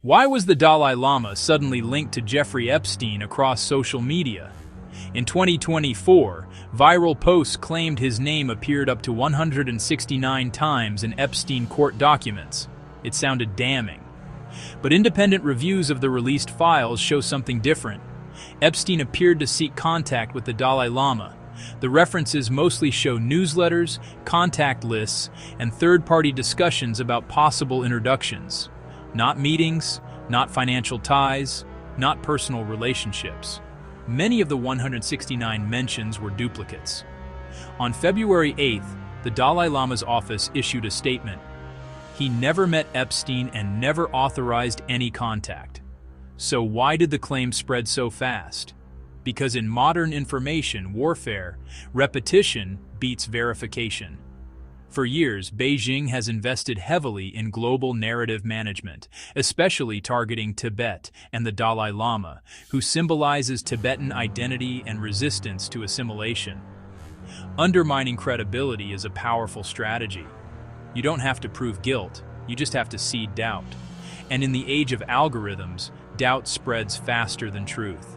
Why was the Dalai Lama suddenly linked to Jeffrey Epstein across social media? In 2024, viral posts claimed his name appeared up to 169 times in Epstein court documents. It sounded damning. But independent reviews of the released files show something different. Epstein appeared to seek contact with the Dalai Lama. The references mostly show newsletters, contact lists, and third-party discussions about possible introductions. Not meetings, not financial ties, not personal relationships. Many of the 169 mentions were duplicates. On February 8th, the Dalai Lama's office issued a statement. He never met Epstein and never authorized any contact. So why did the claim spread so fast? Because in modern information warfare, repetition beats verification. For years, Beijing has invested heavily in global narrative management, especially targeting Tibet and the Dalai Lama, who symbolizes Tibetan identity and resistance to assimilation. Undermining credibility is a powerful strategy. You don't have to prove guilt, you just have to seed doubt. And in the age of algorithms, doubt spreads faster than truth.